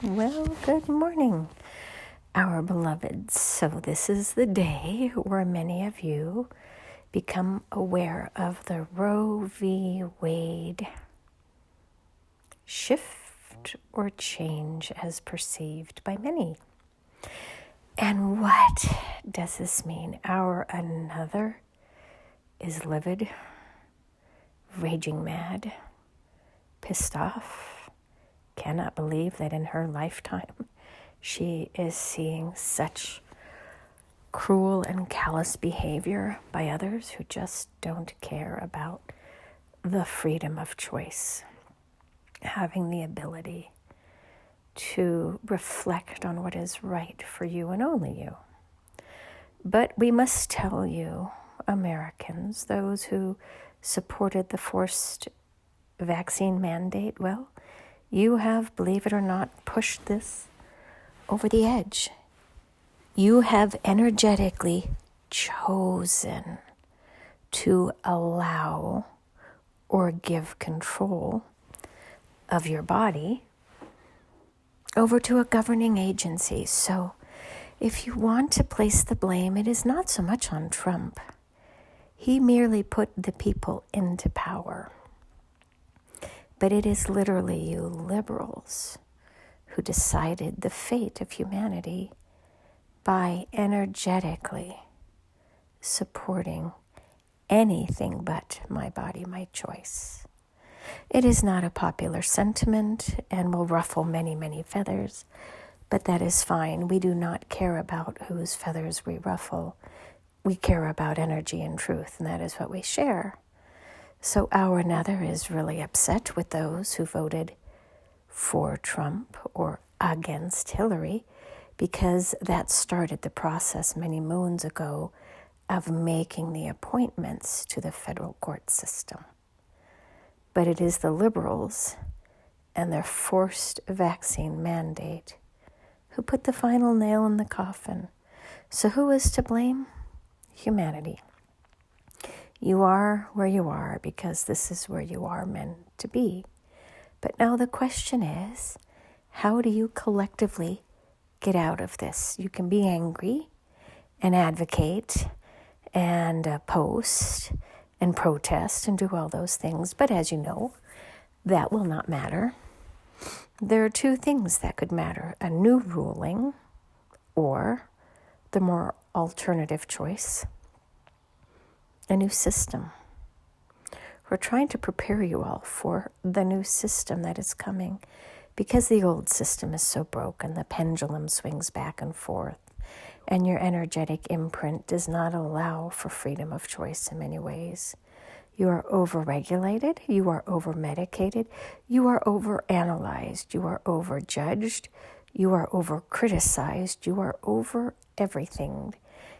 Well, good morning, our beloveds. So this is the day where many of you become aware of the Roe v. Wade shift or change as perceived by many. And what does this mean? Our another is livid, raging mad, pissed off, cannot believe that in her lifetime she is seeing such cruel and callous behavior by others who just don't care about the freedom of choice, having the ability to reflect on what is right for you and only you. But we must tell you, Americans, those who supported the forced vaccine mandate, well, you have, believe it or not, pushed this over the edge. You have energetically chosen to allow or give control of your body over to a governing agency. So if you want to place the blame, it is not so much on Trump. He merely put the people into power. But it is literally you liberals who decided the fate of humanity by energetically supporting anything but my body, my choice. It is not a popular sentiment and will ruffle many, many feathers, but that is fine. We do not care about whose feathers we ruffle. We care about energy and truth, and that is what we share. So our another is really upset with those who voted for Trump or against Hillary, because that started the process many moons ago of making the appointments to the federal court system. But it is the liberals and their forced vaccine mandate who put the final nail in the coffin. So who is to blame? Humanity. You are where you are because this is where you are meant to be. But now the question is, how do you collectively get out of this? You can be angry and advocate and post and protest and do all those things. But as you know, that will not matter. There are two things that could matter: a new ruling or the more alternative choice, a new system. We're trying to prepare you all for the new system that is coming, because the old system is so broken. The pendulum swings back and forth, and your energetic imprint does not allow for freedom of choice in many ways. You are overregulated, you are overmedicated, you are overanalyzed, you are overjudged, you are overcriticized, you are over everything,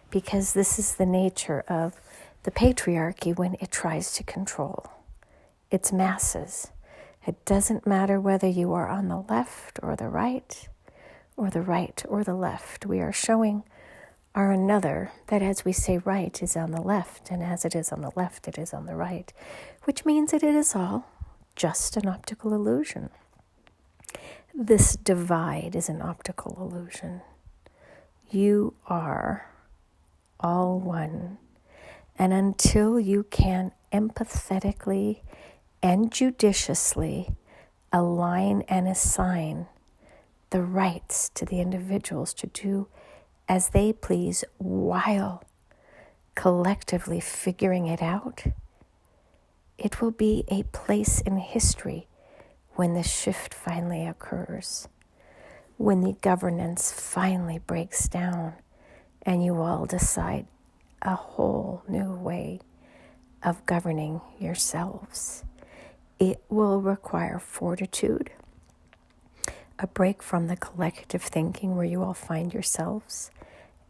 because this is the nature of the patriarchy when it tries to control its masses. It doesn't matter whether you are on the left or the right or the left. We are showing our another that as we say right is on the left, and as it is on the left, it is on the right, which means that it is all just an optical illusion. This divide is an optical illusion. You are all one. And until you can empathetically and judiciously align and assign the rights to the individuals to do as they please while collectively figuring it out, it will be a place in history when the shift finally occurs, when the governance finally breaks down and you all decide a whole new way of governing yourselves. It will require fortitude, a break from the collective thinking where you all find yourselves,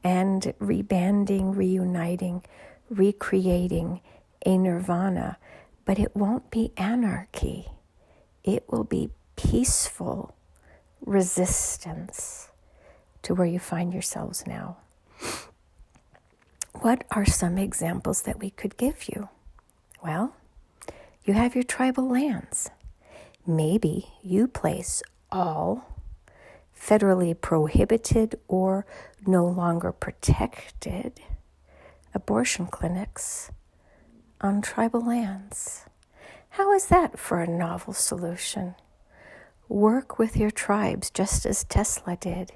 and rebanding, reuniting, recreating a nirvana. But it won't be anarchy. It will be peaceful resistance to where you find yourselves now. What are some examples that we could give you? Well, you have your tribal lands. Maybe you place all federally prohibited or no longer protected abortion clinics on tribal lands. How is that for a novel solution? Work with your tribes just as Tesla did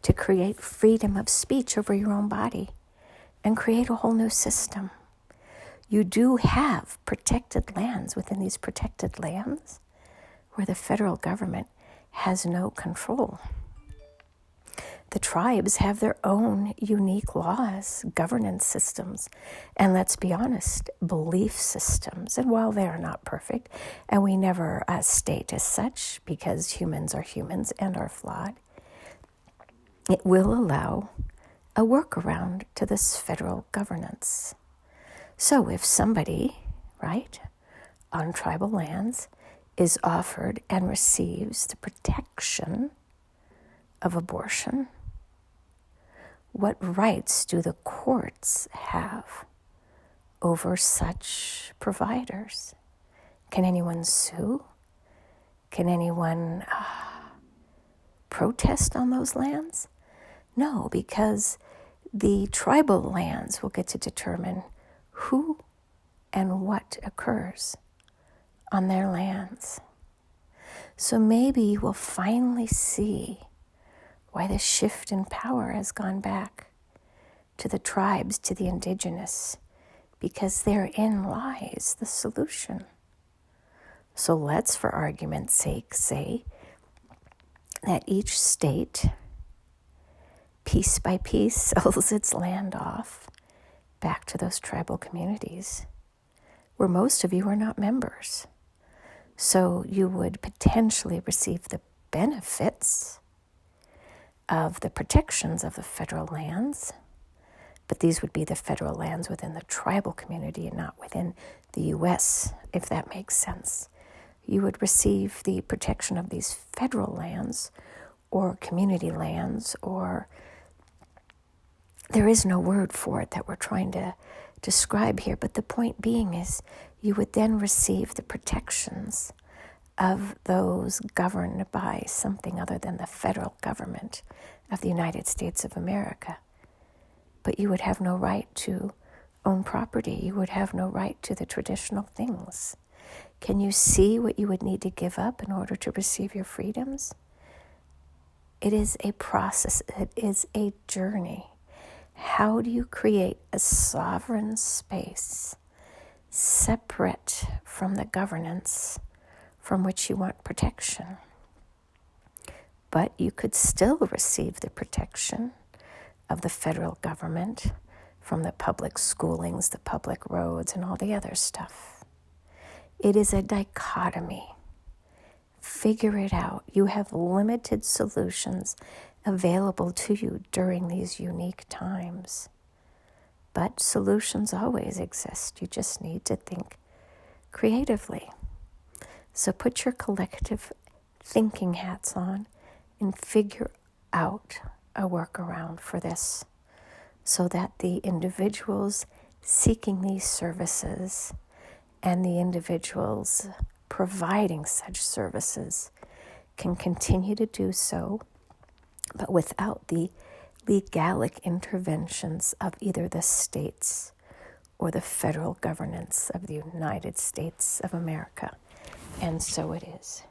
to create freedom of speech over your own body and create a whole new system. You do have protected lands within these protected lands where the federal government has no control. The tribes have their own unique laws, governance systems, and let's be honest, belief systems. And while they are not perfect, and we never state as such because humans are humans and are flawed, it will allow a workaround to this federal governance. So if somebody, right, on tribal lands is offered and receives the protection of abortion, what rights do the courts have over such providers? Can anyone sue? Can anyone protest on those lands? No, because the tribal lands will get to determine who and what occurs on their lands. So maybe you will finally see why the shift in power has gone back to the tribes, to the indigenous, because therein lies the solution. So let's, for argument's sake, say that each state, piece by piece, sells its land off back to those tribal communities where most of you are not members. So you would potentially receive the benefits of the protections of the federal lands, but these would be the federal lands within the tribal community and not within the U.S., if that makes sense. You would receive the protection of these federal lands or community lands, or there is no word for it that we're trying to describe here, but the point being is you would then receive the protections of those governed by something other than the federal government of the United States of America. But you would have no right to own property. You would have no right to the traditional things. Can you see what you would need to give up in order to receive your freedoms? It is a process. It is a journey. How do you create a sovereign space separate from the governance from which you want protection? But you could still receive the protection of the federal government from the public schoolings, the public roads, and all the other stuff. It is a dichotomy. Figure it out. You have limited solutions available to you during these unique times. But solutions always exist. You just need to think creatively. So put your collective thinking hats on and figure out a workaround for this so that the individuals seeking these services and the individuals providing such services can continue to do so, but without the legalic interventions of either the states or the federal governance of the United States of America. And so it is.